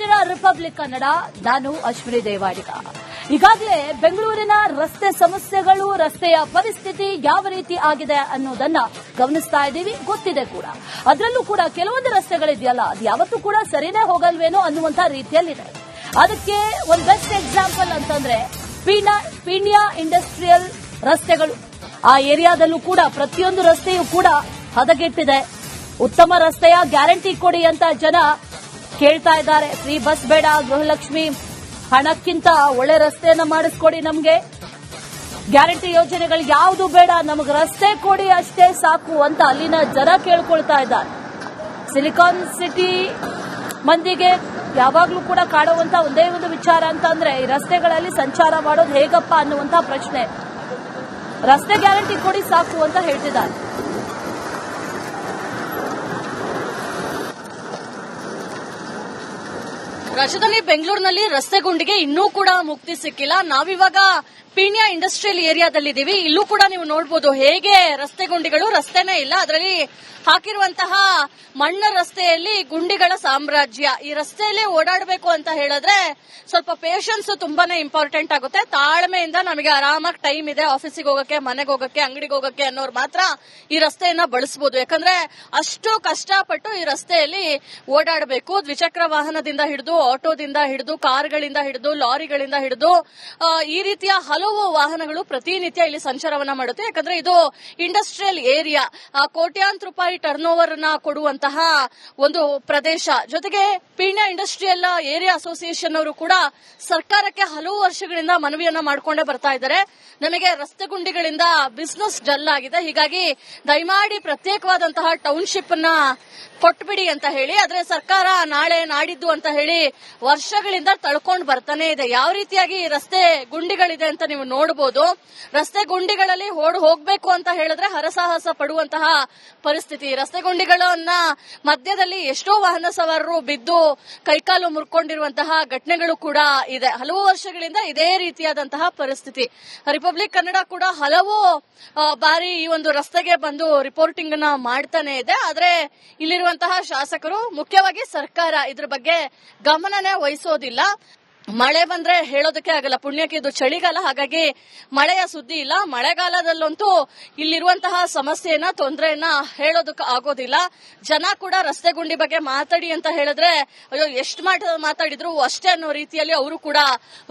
ಇದ್ದೀರಾ ರಿಪಬ್ಲಿಕ್ ಕನ್ನಡ. ನಾನು ಅಶ್ವಿನಿ ದೇವಾಡಿಗ. ಈಗಾಗಲೇ ಬೆಂಗಳೂರಿನ ರಸ್ತೆ ಸಮಸ್ಯೆಗಳು, ರಸ್ತೆಯ ಪರಿಸ್ಥಿತಿ ಯಾವ ರೀತಿ ಆಗಿದೆ ಅನ್ನೋದನ್ನ ಗಮನಿಸ್ತಾ ಇದ್ದೀವಿ, ಗೊತ್ತಿದೆ ಕೂಡ. ಅದರಲ್ಲೂ ಕೂಡ ಕೆಲವೊಂದು ರಸ್ತೆಗಳಿದೆಯಲ್ಲ, ಅದು ಯಾವತ್ತೂ ಕೂಡ ಸರಿನೇ ಹೋಗಲ್ವೇನೋ ಅನ್ನುವಂತ ರೀತಿಯಲ್ಲಿದೆ. ಅದಕ್ಕೆ ಒಂದು ಬೆಸ್ಟ್ ಎಕ್ಸಾಂಪಲ್ ಅಂತಂದ್ರೆ ಪೀಣ್ಯ ಇಂಡಸ್ಟ್ರಿಯಲ್ ರಸ್ತೆಗಳು. ಆ ಏರಿಯಾದಲ್ಲೂ ಕೂಡ ಪ್ರತಿಯೊಂದು ರಸ್ತೆಯೂ ಕೂಡ ಹದಗೆಟ್ಟಿದೆ. ಉತ್ತಮ ರಸ್ತೆಯ ಗ್ಯಾರಂಟಿ ಕೊಡಿ ಅಂತ ಜನ ಕೇಳ್ತಾ ಇದ್ದಾರೆ. ಫ್ರೀ ಬಸ್ ಬೇಡ, ಗೃಹಲಕ್ಷ್ಮಿ ಹಣಕ್ಕಿಂತ ಒಳ್ಳೆ ರಸ್ತೆಯನ್ನ ಮಾಡಿಸ್ಕೊಡಿ, ನಮಗೆ ಗ್ಯಾರಂಟಿ ಯೋಜನೆಗಳು ಯಾವುದು ಬೇಡ, ನಮಗೆ ರಸ್ತೆ ಕೊಡಿ ಅಷ್ಟೇ ಸಾಕು ಅಂತ ಅಲ್ಲಿನ ಜನ ಕೇಳ್ಕೊಳ್ತಾ ಇದ್ದಾರೆ. ಸಿಲಿಕಾನ್ ಸಿಟಿ ಮಂದಿಗೆ ಯಾವಾಗ್ಲೂ ಕೂಡ ಕಾಡುವಂತ ಒಂದೇ ಒಂದು ವಿಚಾರ ಅಂತ ಅಂದ್ರೆ ಈ ರಸ್ತೆಗಳಲ್ಲಿ ಸಂಚಾರ ಮಾಡೋದು ಹೇಗಪ್ಪ ಅನ್ನುವಂತ ಪ್ರಶ್ನೆ. ರಸ್ತೆ ಗ್ಯಾರಂಟಿ ಕೊಡಿ ಸಾಕು ಅಂತ ಹೇಳ್ತಿದ್ದಾರೆ. ರಾಜಧಾನಿ ಬೆಂಗಳೂರಿನಲ್ಲಿ ರಸ್ತೆ ಗುಂಡಿಗೆ ಇನ್ನೂ ಕೂಡ ಮುಕ್ತಿ ಸಿಕ್ಕಿಲ್ಲ. ನಾವಿವಾಗ ಪೀಣ್ಯ ಇಂಡಸ್ಟ್ರಿಯಲ್ ಏರಿಯಾದಲ್ಲಿದ್ದೀವಿ. ಇಲ್ಲೂ ಕೂಡ ನೀವು ನೋಡಬಹುದು ಹೇಗೆ ರಸ್ತೆ ಗುಂಡಿಗಳು, ರಸ್ತೆನೇ ಇಲ್ಲ, ಅದರಲ್ಲಿ ಹಾಕಿರುವಂತಹ ಮಣ್ಣ ರಸ್ತೆಯಲ್ಲಿ ಗುಂಡಿಗಳ ಸಾಮ್ರಾಜ್ಯ. ಈ ರಸ್ತೆಯಲ್ಲಿ ಓಡಾಡಬೇಕು ಅಂತ ಹೇಳಿದ್ರೆ ಸ್ವಲ್ಪ ಪೇಷನ್ಸ್ ತುಂಬಾನೇ ಇಂಪಾರ್ಟೆಂಟ್ ಆಗುತ್ತೆ. ತಾಳ್ಮೆಯಿಂದ ನಮಗೆ ಆರಾಮಾಗಿ ಟೈಮ್ ಇದೆ, ಆಫೀಸಿಗೆ ಹೋಗಕ್ಕೆ, ಮನೆಗೆ ಹೋಗಕ್ಕೆ, ಅಂಗಡಿಗೆ ಹೋಗಕ್ಕೆ ಅನ್ನೋರು ಮಾತ್ರ ಈ ರಸ್ತೆಯನ್ನ ಬಳಸಬಹುದು. ಯಾಕಂದ್ರೆ ಅಷ್ಟು ಕಷ್ಟಪಟ್ಟು ಈ ರಸ್ತೆಯಲ್ಲಿ ಓಡಾಡಬೇಕು. ದ್ವಿಚಕ್ರ ವಾಹನದಿಂದ ಹಿಡಿದು, ಆಟೋದಿಂದ ಹಿಡಿದು, ಕಾರ್ಗಳಿಂದ ಹಿಡಿದು, ಲಾರಿಗಳಿಂದ ಹಿಡಿದು ಈ ರೀತಿಯ ಹಲವು ವಾಹನಗಳು ಪ್ರತಿನಿತ್ಯ ಇಲ್ಲಿ ಸಂಚಾರವನ್ನ ಮಾಡುತ್ತೆ. ಯಾಕಂದ್ರೆ ಇದು ಇಂಡಸ್ಟ್ರಿಯಲ್ ಏರಿಯಾ, ಕೋಟ್ಯಾಂತರ ರೂಪಾಯಿ ಟರ್ನ್ ಓವರ್ ನ ಕೊಡುವಂತಹ ಒಂದು ಪ್ರದೇಶ. ಜೊತೆಗೆ ಪೀಣ್ಯ ಇಂಡಸ್ಟ್ರಿಯಲ್ ಏರಿಯಾ ಅಸೋಸಿಯೇಷನ್ ಅವರು ಕೂಡ ಸರ್ಕಾರಕ್ಕೆ ಹಲವು ವರ್ಷಗಳಿಂದ ಮನವಿಯನ್ನ ಮಾಡಿಕೊಂಡೇ ಬರ್ತಾ ಇದ್ದಾರೆ. ನಮಗೆ ರಸ್ತೆ ಗುಂಡಿಗಳಿಂದ ಬಿಸಿನೆಸ್ ಡಲ್ ಆಗಿದೆ, ಹೀಗಾಗಿ ದಯಮಾಡಿ ಪ್ರತ್ಯೇಕವಾದಂತಹ ಟೌನ್ಶಿಪ್ ಅನ್ನ ಕೊಟ್ಬಿಡಿ ಅಂತ ಹೇಳಿ. ಆದ್ರೆ ಸರ್ಕಾರ ನಾಳೆ ನಾಡಿದ್ದು ಅಂತ ಹೇಳಿ ವರ್ಷಗಳಿಂದ ತಳ್ಕೊಂಡು ಬರ್ತಾನೆ ಇದೆ. ಯಾವ ರೀತಿಯಾಗಿ ರಸ್ತೆ ಗುಂಡಿಗಳಿದೆ ಅಂತ ನೀವು ನೋಡಬಹುದು. ರಸ್ತೆ ಗುಂಡಿಗಳಲ್ಲಿ ಹೋಗ್ಬೇಕು ಅಂತ ಹೇಳಿದ್ರೆ ಹರಸಾಹಸ ಪಡುವಂತಹ ಪರಿಸ್ಥಿತಿ. ರಸ್ತೆ ಗುಂಡಿಗಳನ್ನ ಮಧ್ಯದಲ್ಲಿ ಎಷ್ಟೋ ವಾಹನ ಸವಾರರು ಬಿದ್ದು ಕೈಕಾಲು ಮುರ್ಕೊಂಡಿರುವಂತಹ ಘಟನೆಗಳು ಕೂಡ ಇದೆ. ಹಲವು ವರ್ಷಗಳಿಂದ ಇದೇ ರೀತಿಯಾದಂತಹ ಪರಿಸ್ಥಿತಿ. ರಿಪಬ್ಲಿಕ್ ಕನ್ನಡ ಕೂಡ ಹಲವು ಬಾರಿ ಈ ಒಂದು ರಸ್ತೆಗೆ ಬಂದು ರಿಪೋರ್ಟಿಂಗ್ ಅನ್ನ ಮಾಡ್ತಾನೆ ಇದೆ. ಆದ್ರೆ ಇಲ್ಲಿರುವಂತಹ ಶಾಸಕರು, ಮುಖ್ಯವಾಗಿ ಸರ್ಕಾರ ಇದ್ರ ಬಗ್ಗೆ ಗಮನನೇ ವಹಿಸೋದಿಲ್ಲ. ಮಳೆ ಬಂದ್ರೆ ಹೇಳೋದಕ್ಕೆ ಆಗಲ್ಲ. ಪುಣ್ಯಕ್ಕೆ ಇದು ಚಳಿಗಾಲ, ಹಾಗಾಗಿ ಮಳೆಯ ಸುದ್ದಿ ಇಲ್ಲ. ಮಳೆಗಾಲದಲ್ಲಂತೂ ಇಲ್ಲಿರುವಂತಹ ಸಮಸ್ಯೆಯನ್ನ, ತೊಂದರೆಯನ್ನ ಹೇಳೋದಕ್ಕೆ ಆಗೋದಿಲ್ಲ. ಜನ ಕೂಡ ರಸ್ತೆ ಗುಂಡಿ ಬಗ್ಗೆ ಮಾತಾಡಿ ಅಂತ ಹೇಳಿದ್ರೆ ಅಯ್ಯೋ ಎಷ್ಟು ಮಾತಾಡಿದ್ರು ಅಷ್ಟೇ ಅನ್ನೋ ರೀತಿಯಲ್ಲಿ ಅವರು ಕೂಡ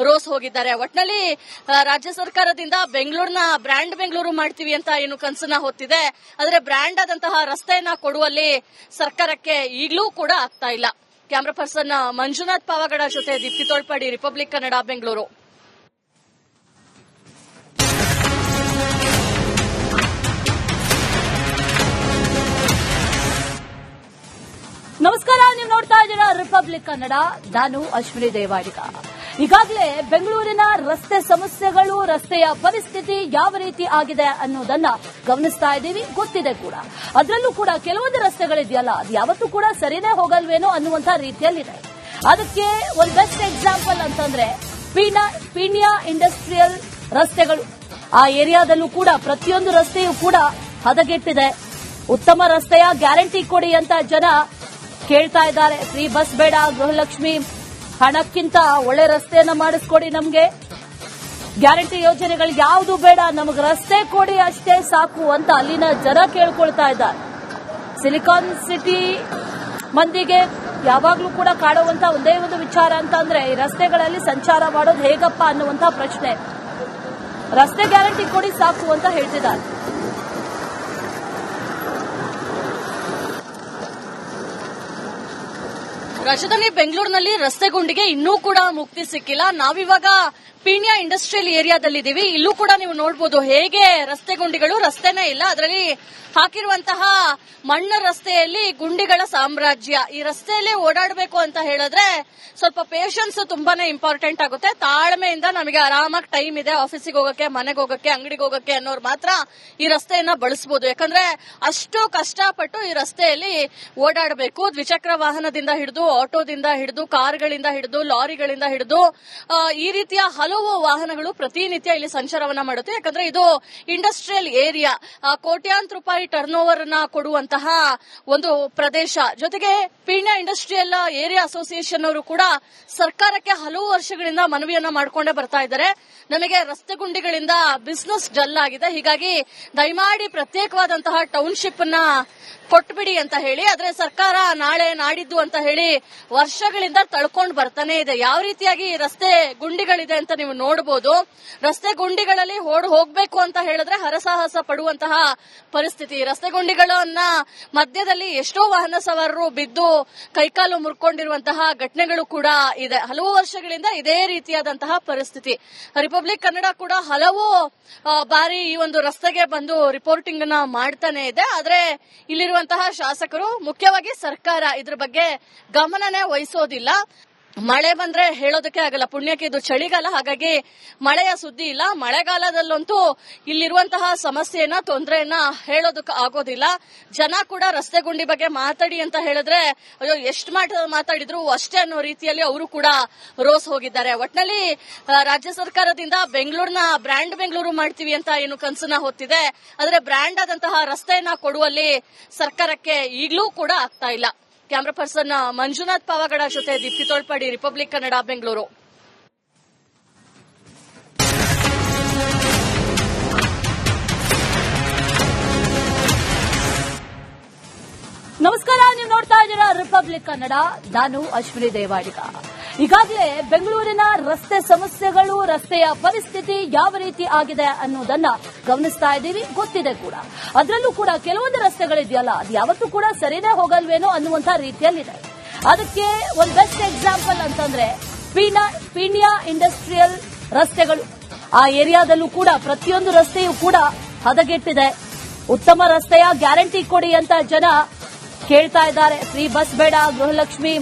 ರೋಸ್ ಹೋಗಿದ್ದಾರೆ. ಒಟ್ನಲ್ಲಿ ರಾಜ್ಯ ಸರ್ಕಾರದಿಂದ ಬೆಂಗಳೂರಿನ ಬ್ರ್ಯಾಂಡ್ ಬೆಂಗಳೂರು ಮಾಡ್ತೀವಿ ಅಂತ ಏನು ಕನಸನ್ನ ಹೊತ್ತಿದೆ, ಆದ್ರೆ ಬ್ರ್ಯಾಂಡ್ ಆದಂತಹ ರಸ್ತೆಯನ್ನ ಕೊಡುವಲ್ಲಿ ಸರ್ಕಾರಕ್ಕೆ ಈಗಲೂ ಕೂಡ ಆಗ್ತಾ ಇಲ್ಲ. ಕ್ಯಾಮರಾ ಪರ್ಸನ್ ಮಂಜುನಾಥ್ ಪಾವಗಡ ಜೊತೆ ದೀಪ್ತಿ ತೋಳ್ಪಾಡಿ, ರಿಪಬ್ಲಿಕ್ ಕನ್ನಡ, ಬೆಂಗಳೂರು. ನಮಸ್ಕಾರ, ನೀವು ನೋಡ್ತಾ ಇದ್ದೀರಾ ರಿಪಬ್ಲಿಕ್ ಕನ್ನಡ. ನಾನು ಅಶ್ವಿನಿ ದೇವಾಡಿಗ. ಈಗಾಗಲೇ ಬೆಂಗಳೂರಿನ ರಸ್ತೆ ಸಮಸ್ಯೆಗಳು, ರಸ್ತೆಯ ಪರಿಸ್ಥಿತಿ ಯಾವ ರೀತಿ ಆಗಿದೆ ಅನ್ನೋದನ್ನ ಗಮನಿಸ್ತಾ ಇದ್ದೀವಿ, ಗೊತ್ತಿದೆ ಕೂಡ. ಅದರಲ್ಲೂ ಕೂಡ ಕೆಲವೊಂದು ರಸ್ತೆಗಳಿದೆಯಲ್ಲ, ಅದು ಯಾವತ್ತೂ ಕೂಡ ಸರಿನೇ ಹೋಗಲ್ವೇನೋ ಅನ್ನುವಂತ ರೀತಿಯಲ್ಲಿದೆ. ಅದಕ್ಕೆ ಒಂದು ಬೆಸ್ಟ್ ಎಕ್ಸಾಂಪಲ್ ಅಂತಂದ್ರೆ ಪೀಣ್ಯ ಇಂಡಸ್ಟ್ರಿಯಲ್ ರಸ್ತೆಗಳು. ಆ ಏರಿಯಾದಲ್ಲೂ ಕೂಡ ಪ್ರತಿಯೊಂದು ರಸ್ತೆಯೂ ಕೂಡ ಹದಗೆಟ್ಟಿದೆ. ಉತ್ತಮ ರಸ್ತೆಯ ಗ್ಯಾರಂಟಿ ಕೊಡಿ ಅಂತ ಜನ ಕೇಳ್ತಾ ಇದ್ದಾರೆ. ಫ್ರೀ ಬಸ್ ಬೇಡ, ಗೃಹಲಕ್ಷ್ಮಿ ಹಣಕ್ಕಿಂತ ಒಳ್ಳೆ ರಸ್ತೆಯನ್ನ ಮಾಡಿಸ್ಕೊಡಿ, ನಮಗೆ ಗ್ಯಾರಂಟಿ ಯೋಜನೆಗಳು ಯಾವುದು ಬೇಡ, ನಮಗೆ ರಸ್ತೆ ಕೊಡಿ ಅಷ್ಟೇ ಸಾಕು ಅಂತ ಅಲ್ಲಿನ ಜನ ಕೇಳ್ಕೊಳ್ತಾ ಇದ್ದಾರೆ. ಸಿಲಿಕಾನ್ ಸಿಟಿ ಮಂದಿಗೆ ಯಾವಾಗ್ಲೂ ಕೂಡ ಕಾಡುವಂತ ಒಂದೇ ಒಂದು ವಿಚಾರ ಅಂತ ಅಂದ್ರೆ ಈ ರಸ್ತೆಗಳಲ್ಲಿ ಸಂಚಾರ ಮಾಡೋದು ಹೇಗಪ್ಪ ಅನ್ನುವಂತ ಪ್ರಶ್ನೆ. ರಸ್ತೆ ಗ್ಯಾರಂಟಿ ಕೊಡಿ ಸಾಕು ಅಂತ ಹೇಳ್ತಿದ್ದಾರೆ. ರಾಜಧಾನಿ ಬೆಂಗಳೂರಿನಲ್ಲಿ ರಸ್ತೆ ಗುಂಡಿಗೆ ಇನ್ನೂ ಕೂಡ ಮುಕ್ತಿ ಸಿಕ್ಕಿಲ್ಲ. ನಾವಿವಾಗ ಪೀಣ್ಯ ಇಂಡಸ್ಟ್ರಿಯಲ್ ಏರಿಯಾದಲ್ಲಿದ್ದೀವಿ. ಇಲ್ಲೂ ಕೂಡ ನೀವು ನೋಡಬಹುದು ಹೇಗೆ ರಸ್ತೆ ಗುಂಡಿಗಳು, ರಸ್ತೆನೇ ಇಲ್ಲ, ಅದರಲ್ಲಿ ಹಾಕಿರುವಂತಹ ಮಣ್ಣ ರಸ್ತೆಯಲ್ಲಿ ಗುಂಡಿಗಳ ಸಾಮ್ರಾಜ್ಯ. ಈ ರಸ್ತೆಯಲ್ಲಿ ಓಡಾಡಬೇಕು ಅಂತ ಹೇಳಿದ್ರೆ ಸ್ವಲ್ಪ ಪೇಷನ್ಸ್ ತುಂಬಾನೇ ಇಂಪಾರ್ಟೆಂಟ್ ಆಗುತ್ತೆ. ತಾಳ್ಮೆಯಿಂದ ನಮಗೆ ಆರಾಮಾಗಿ ಟೈಮ್ ಇದೆ, ಆಫೀಸಿಗೆ ಹೋಗಕ್ಕೆ, ಮನೆಗೆ ಹೋಗಕ್ಕೆ, ಅಂಗಡಿಗೆ ಹೋಗಕ್ಕೆ ಅನ್ನೋರು ಮಾತ್ರ ಈ ರಸ್ತೆಯನ್ನ ಬಳಸಬಹುದು. ಯಾಕಂದ್ರೆ ಅಷ್ಟು ಕಷ್ಟಪಟ್ಟು ಈ ರಸ್ತೆಯಲ್ಲಿ ಓಡಾಡಬೇಕು. ದ್ವಿಚಕ್ರ ವಾಹನದಿಂದ ಹಿಡಿದು, ಆಟೋದಿಂದ ಹಿಡಿದು, ಕಾರ್ಗಳಿಂದ ಹಿಡಿದು, ಲಾರಿಗಳಿಂದ ಹಿಡಿದು ಈ ರೀತಿಯ ಹಲವು ಹಲವು ವಾಹನಗಳು ಪ್ರತಿನಿತ್ಯ ಇಲ್ಲಿ ಸಂಚಾರವನ್ನ ಮಾಡುತ್ತೆ. ಯಾಕಂದ್ರೆ ಇದು ಇಂಡಸ್ಟ್ರಿಯಲ್ ಏರಿಯಾ, ಕೋಟ್ಯಾಂತರ ರೂಪಾಯಿ ಟರ್ನ್ ಓವರ್ ನ ಕೊಡುವಂತಹ ಒಂದು ಪ್ರದೇಶ. ಜೊತೆಗೆ ಪೀಣ್ಯ ಇಂಡಸ್ಟ್ರಿಯಲ್ ಏರಿಯಾ ಅಸೋಸಿಯೇಷನ್ ಅವರು ಕೂಡ ಸರ್ಕಾರಕ್ಕೆ ಹಲವು ವರ್ಷಗಳಿಂದ ಮನವಿಯನ್ನ ಮಾಡಿಕೊಂಡೇ ಬರ್ತಾ ಇದ್ದಾರೆ. ನಮಗೆ ರಸ್ತೆ ಗುಂಡಿಗಳಿಂದ ಬಿಸಿನೆಸ್ ಡಲ್ ಆಗಿದೆ, ಹೀಗಾಗಿ ದಯಮಾಡಿ ಪ್ರತ್ಯೇಕವಾದಂತಹ ಟೌನ್ಶಿಪ್ ಅನ್ನ ಕೊಟ್ಬಿಡಿ ಅಂತ ಹೇಳಿ. ಆದ್ರೆ ಸರ್ಕಾರ ನಾಳೆ ನಾಡಿದ್ದು ಅಂತ ಹೇಳಿ ವರ್ಷಗಳಿಂದ ತಳ್ಕೊಂಡು ಬರ್ತಾನೆ ಇದೆ. ಯಾವ ರೀತಿಯಾಗಿ ರಸ್ತೆ ಗುಂಡಿಗಳಿದೆ ಅಂತ ನೀವು ನೋಡಬಹುದು. ರಸ್ತೆ ಗುಂಡಿಗಳಲ್ಲಿ ಹೋಗ್ಬೇಕು ಅಂತ ಹೇಳಿದ್ರೆ ಹರಸಾಹಸ ಪಡುವಂತಹ ಪರಿಸ್ಥಿತಿ. ರಸ್ತೆ ಗುಂಡಿಗಳನ್ನ ಮಧ್ಯದಲ್ಲಿ ಎಷ್ಟೋ ವಾಹನ ಸವಾರರು ಬಿದ್ದು ಕೈಕಾಲು ಮುರ್ಕೊಂಡಿರುವಂತಹ ಘಟನೆಗಳು ಕೂಡ ಇದೆ. ಹಲವು ವರ್ಷಗಳಿಂದ ಇದೇ ರೀತಿಯಾದಂತಹ ಪರಿಸ್ಥಿತಿ. ರಿಪಬ್ಲಿಕ್ ಕನ್ನಡ ಕೂಡ ಹಲವು ಬಾರಿ ಈ ಒಂದು ರಸ್ತೆಗೆ ಬಂದು ರಿಪೋರ್ಟಿಂಗ್ ಅನ್ನ ಮಾಡ್ತಾನೆ ಇದೆ. ಆದ್ರೆ ಇಲ್ಲಿರುವಂತಹ ಶಾಸಕರು, ಮುಖ್ಯವಾಗಿ ಸರ್ಕಾರ ಇದ್ರ ಬಗ್ಗೆ ಗಮನನೇ ವಹಿಸೋದಿಲ್ಲ. ಮಳೆ ಬಂದ್ರೆ ಹೇಳೋದಕ್ಕೆ ಆಗಲ್ಲ. ಪುಣ್ಯಕ್ಕೆ ಇದು ಚಳಿಗಾಲ, ಹಾಗಾಗಿ ಮಳೆಯ ಸುದ್ದಿ ಇಲ್ಲ. ಮಳೆಗಾಲದಲ್ಲಂತೂ ಇಲ್ಲಿರುವಂತಹ ಸಮಸ್ಯೆಯನ್ನ, ತೊಂದರೆಯನ್ನ ಹೇಳೋದಕ್ಕೆ ಆಗೋದಿಲ್ಲ. ಜನ ಕೂಡ ರಸ್ತೆ ಗುಂಡಿ ಬಗ್ಗೆ ಮಾತಾಡಿ ಅಂತ ಹೇಳಿದ್ರೆ ಅಯ್ಯೋ ಎಷ್ಟು ಮಾತಾಡಿದ್ರು ಅಷ್ಟೇ ಅನ್ನೋ ರೀತಿಯಲ್ಲಿ ಅವರು ಕೂಡ ರೋಸ್ ಹೋಗಿದ್ದಾರೆ. ಒಟ್ನಲ್ಲಿ ರಾಜ್ಯ ಸರ್ಕಾರದಿಂದ ಬೆಂಗಳೂರಿನ ಬ್ರ್ಯಾಂಡ್ ಬೆಂಗಳೂರು ಮಾಡ್ತೀವಿ ಅಂತ ಏನು ಕನಸನ್ನ ಹೊತ್ತಿದೆ, ಆದ್ರೆ ಬ್ರ್ಯಾಂಡ್ ಆದಂತಹ ರಸ್ತೆಯನ್ನ ಕೊಡುವಲ್ಲಿ ಸರ್ಕಾರಕ್ಕೆ ಈಗಲೂ ಕೂಡ ಆಗ್ತಾ ಇಲ್ಲ. ಕ್ಯಾಮರಾ ಪರ್ಸನ್ ಮಂಜುನಾಥ್ ಪಾವಗಡ ಜೊತೆ ದೀಪ್ತಿ ತೋಳ್ಪಾಡಿ, ರಿಪಬ್ಲಿಕ್ ಕನ್ನಡ, ಬೆಂಗಳೂರು. ನಮಸ್ಕಾರ, ನೀವು ನೋಡ್ತಾ ಇದ್ದೀರಾ ರಿಪಬ್ಲಿಕ್ ಕನ್ನಡ. ನಾನು ಅಶ್ವಿನಿ ದೇವಾಡಿಗ. ಈಗಾಗಲೇ ಬೆಂಗಳೂರಿನ ರಸ್ತೆ ಸಮಸ್ಯೆಗಳು, ರಸ್ತೆಯ ಪರಿಸ್ಥಿತಿ ಯಾವ ರೀತಿ ಆಗಿದೆ ಅನ್ನೋದನ್ನ ಗಮನಿಸ್ತಾ ಇದ್ದೀವಿ, ಗೊತ್ತಿದೆ ಕೂಡ. ಅದರಲ್ಲೂ ಕೂಡ ಕೆಲವೊಂದು ರಸ್ತೆಗಳಿದೆಯಲ್ಲ, ಅದು ಯಾವತ್ತೂ ಕೂಡ ಸರಿನೇ ಹೋಗಲ್ವೇನೋ ಅನ್ನುವಂಥ ರೀತಿಯಲ್ಲಿದೆ. ಅದಕ್ಕೆ ಒಂದು ಬೆಸ್ಟ್ ಎಕ್ಸಾಂಪಲ್ ಅಂತಂದ್ರೆ ಪೀಣ್ಯ ಇಂಡಸ್ಟ್ರಿಯಲ್ ರಸ್ತೆಗಳು. ಆ ಏರಿಯಾದಲ್ಲೂ ಕೂಡ ಪ್ರತಿಯೊಂದು ರಸ್ತೆಯೂ ಕೂಡ ಹದಗೆಟ್ಟಿದೆ. ಉತ್ತಮ ರಸ್ತೆಯ ಗ್ಯಾರಂಟಿ ಕೊಡಿ ಅಂತ ಜನ ಕೇಳ್ತಾ ಇದ್ದಾರೆ. ಫ್ರೀ ಬಸ್ ಬೇಡ, ಗೃಹಲಕ್ಷ್ಮಿ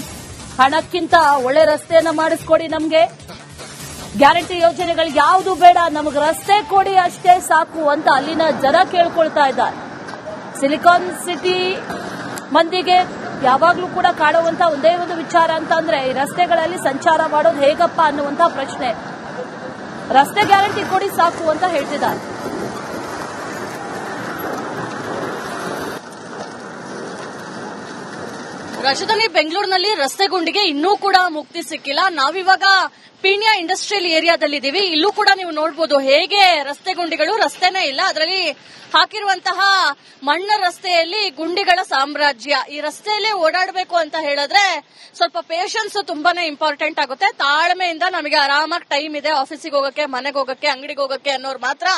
ಹಣಕ್ಕಿಂತ ಒಳ್ಳೆ ರಸ್ತೆಯನ್ನ ಮಾಡಿಸ್ಕೊಡಿ, ನಮ್ಗೆ ಗ್ಯಾರಂಟಿ ಯೋಜನೆಗಳು ಯಾವುದು ಬೇಡ, ನಮಗೆ ರಸ್ತೆ ಕೊಡಿ ಅಷ್ಟೇ ಸಾಕು ಅಂತ ಅಲ್ಲಿನ ಜನ ಕೇಳ್ಕೊಳ್ತಾ ಇದ್ದಾರೆ. ಸಿಲಿಕಾನ್ ಸಿಟಿ ಮಂದಿಗೆ ಯಾವಾಗ್ಲೂ ಕೂಡ ಕಾಡುವಂತ ಒಂದೇ ಒಂದು ವಿಚಾರ ಅಂತ ಅಂದ್ರೆ ಈ ರಸ್ತೆಗಳಲ್ಲಿ ಸಂಚಾರ ಮಾಡೋದು ಹೇಗಪ್ಪ ಅನ್ನುವಂತ ಪ್ರಶ್ನೆ. ರಸ್ತೆ ಗ್ಯಾರಂಟಿ ಕೊಡಿ ಸಾಕು ಅಂತ ಹೇಳ್ತಿದ್ದಾರೆ. ರಾಜಧಾನಿ ಬೆಂಗಳೂರಿನಲ್ಲಿ ರಸ್ತೆ ಗುಂಡಿಗೆ ಇನ್ನೂ ಕೂಡ ಮುಕ್ತಿ ಸಿಕ್ಕಿಲ್ಲ. ನಾವಿವಾಗ ಪೀಣ್ಯ ಇಂಡಸ್ಟ್ರಿಯಲ್ ಏರಿಯಾದಲ್ಲಿದ್ದೀವಿ. ಇಲ್ಲೂ ಕೂಡ ನೀವು ನೋಡಬಹುದು ಹೇಗೆ ರಸ್ತೆ ಗುಂಡಿಗಳು, ರಸ್ತೆನೇ ಇಲ್ಲ, ಅದರಲ್ಲಿ ಹಾಕಿರುವಂತಹ ಮಣ್ಣ ರಸ್ತೆಯಲ್ಲಿ ಗುಂಡಿಗಳ ಸಾಮ್ರಾಜ್ಯ. ಈ ರಸ್ತೆಯಲ್ಲಿ ಓಡಾಡಬೇಕು ಅಂತ ಹೇಳಿದ್ರೆ ಸ್ವಲ್ಪ ಪೇಷನ್ಸ್ ತುಂಬಾನೇ ಇಂಪಾರ್ಟೆಂಟ್ ಆಗುತ್ತೆ. ತಾಳ್ಮೆಯಿಂದ ನಮಗೆ ಆರಾಮಾಗಿ ಟೈಮ್ ಇದೆ, ಆಫೀಸಿಗೆ ಹೋಗಕ್ಕೆ, ಮನೆಗೆ ಹೋಗಕ್ಕೆ, ಅಂಗಡಿಗೆ ಹೋಗಕ್ಕೆ ಅನ್ನೋರು ಮಾತ್ರ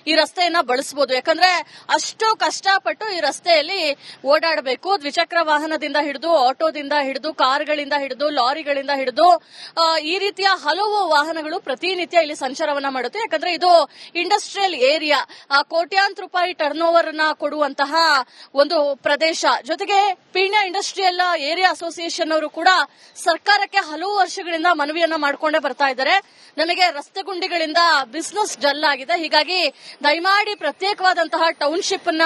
ಈ ರಸ್ತೆಯನ್ನ ಬಳಸಬಹುದು. ಯಾಕಂದ್ರೆ ಅಷ್ಟು ಕಷ್ಟಪಟ್ಟು ಈ ರಸ್ತೆಯಲ್ಲಿ ಓಡಾಡಬೇಕು. ದ್ವಿಚಕ್ರ ವಾಹನದಿಂದ ಹಿಡಿದು, ಆಟೋದಿಂದ ಹಿಡಿದು, ಕಾರ್ಗಳಿಂದ ಹಿಡಿದು, ಲಾರಿಗಳಿಂದ ಹಿಡಿದು ಈ ರೀತಿಯ ಹಲವು ವಾಹನಗಳು ಪ್ರತಿನಿತ್ಯ ಇಲ್ಲಿ ಸಂಚಾರವನ್ನ ಮಾಡುತ್ತೆ. ಯಾಕಂದ್ರೆ ಇದು ಇಂಡಸ್ಟ್ರಿಯಲ್ ಏರಿಯಾ, ಕೋಟ್ಯಾಂತರ ರೂಪಾಯಿ ಟರ್ನ್ ಓವರ್ ನ ಕೊಡುವಂತಹ ಒಂದು ಪ್ರದೇಶ. ಜೊತೆಗೆ ಪೀಣ್ಯ ಇಂಡಸ್ಟ್ರಿಯಲ್ ಏರಿಯಾ ಅಸೋಸಿಯೇಷನ್ ಅವರು ಕೂಡ ಸರ್ಕಾರಕ್ಕೆ ಹಲವು ವರ್ಷಗಳಿಂದ ಮನವಿಯನ್ನ ಮಾಡಿಕೊಂಡೇ ಬರ್ತಾ ಇದ್ದಾರೆ. ನಮಗೆ ರಸ್ತೆ ಗುಂಡಿಗಳಿಂದ ಬಿಸಿನೆಸ್ ಡಲ್ ಆಗಿದೆ, ಹೀಗಾಗಿ ದಯಮಾಡಿ ಪ್ರತ್ಯೇಕವಾದಂತಹ ಟೌನ್ಶಿಪ್ ಅನ್ನ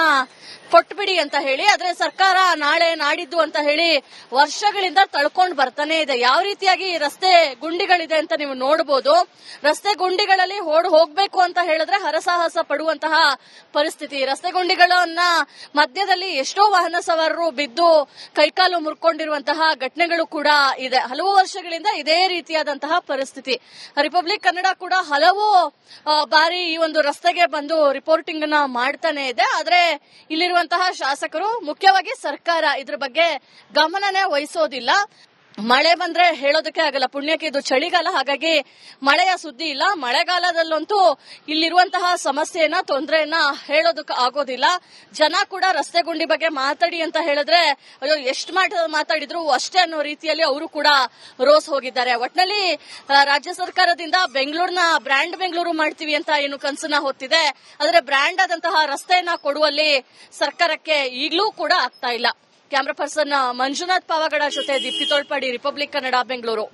ಕೊಟ್ಬಿಡಿ ಅಂತ ಹೇಳಿ. ಆದ್ರೆ ಸರ್ಕಾರ ನಾಳೆ ನಾಡಿದ್ದು ಅಂತ ಹೇಳಿ ವರ್ಷಗಳಿಂದ ತಳ್ಕೊಂಡು ಬರ್ತಾನೆ ಇದೆ. ಯಾವ ರೀತಿಯಾಗಿ ರಸ್ತೆ ಗುಂಡಿಗಳಿದೆ ಅಂತ ನೀವು ನೋಡಬಹುದು. ರಸ್ತೆ ಗುಂಡಿಗಳಲ್ಲಿ ಹೋಗ್ಬೇಕು ಅಂತ ಹೇಳಿದ್ರೆ ಹರಸಾಹಸ ಪಡುವಂತಹ ಪರಿಸ್ಥಿತಿ. ರಸ್ತೆ ಗುಂಡಿಗಳನ್ನ ಮಧ್ಯದಲ್ಲಿ ಎಷ್ಟೋ ವಾಹನ ಸವಾರರು ಬಿದ್ದು ಕೈಕಾಲು ಮುರ್ಕೊಂಡಿರುವಂತಹ ಘಟನೆಗಳು ಕೂಡ ಇದೆ. ಹಲವು ವರ್ಷಗಳಿಂದ ಇದೇ ರೀತಿಯಾದಂತಹ ಪರಿಸ್ಥಿತಿ. ರಿಪಬ್ಲಿಕ್ ಕನ್ನಡ ಕೂಡ ಹಲವು ಬಾರಿ ಈ ಒಂದು ರಸ್ತೆಗೆ ಬಂದು ರಿಪೋರ್ಟಿಂಗ್ ಅನ್ನ ಮಾಡ್ತಾನೆ ಇದೆ. ಆದ್ರೆ ಇಲ್ಲಿರುವಂತಹ ಶಾಸಕರು, ಮುಖ್ಯವಾಗಿ ಸರ್ಕಾರ ಇದ್ರ ಬಗ್ಗೆ ಗಮನನೇ ವಹಿಸೋದಿಲ್ಲ. ಮಳೆ ಬಂದ್ರೆ ಹೇಳೋದಕ್ಕೆ ಆಗಲ್ಲ. ಪುಣ್ಯಕ್ಕೆ ಇದು ಚಳಿಗಾಲ, ಹಾಗಾಗಿ ಮಳೆಯ ಸುದ್ದಿ ಇಲ್ಲ. ಮಳೆಗಾಲದಲ್ಲಂತೂ ಇಲ್ಲಿರುವಂತಹ ಸಮಸ್ಯೆಯನ್ನ, ತೊಂದರೆಯನ್ನ ಹೇಳೋದಕ್ಕೆ ಆಗೋದಿಲ್ಲ. ಜನ ಕೂಡ ರಸ್ತೆ ಗುಂಡಿ ಬಗ್ಗೆ ಮಾತಾಡಿ ಅಂತ ಹೇಳಿದ್ರೆ ಅಯ್ಯೋ ಎಷ್ಟು ಮಾತಾಡಿದ್ರು ಅಷ್ಟೇ ಅನ್ನೋ ರೀತಿಯಲ್ಲಿ ಅವರು ಕೂಡ ರೋಸ್ ಹೋಗಿದ್ದಾರೆ. ಒಟ್ನಲ್ಲಿ ರಾಜ್ಯ ಸರ್ಕಾರದಿಂದ ಬೆಂಗಳೂರಿನ ಬ್ರ್ಯಾಂಡ್ ಬೆಂಗಳೂರು ಮಾಡ್ತೀವಿ ಅಂತ ಏನು ಕನಸನ್ನ ಹೊತ್ತಿದೆ, ಆದ್ರೆ ಬ್ರ್ಯಾಂಡ್ ಆದಂತಹ ರಸ್ತೆಯನ್ನ ಕೊಡುವಲ್ಲಿ ಸರ್ಕಾರಕ್ಕೆ ಈಗಲೂ ಕೂಡ ಆಗ್ತಾ ಇಲ್ಲ. ಕ್ಯಾಮರಾ ಪರ್ಸನ್ ಮಂಜುನಾಥ್ ಪಾವಗಡ ಜೊತೆ ದೀಪ್ತಿ ತೋಳ್ಪಾಡಿ, ರಿಪಬ್ಲಿಕ್ ಕನ್ನಡ, ಬೆಂಗಳೂರು.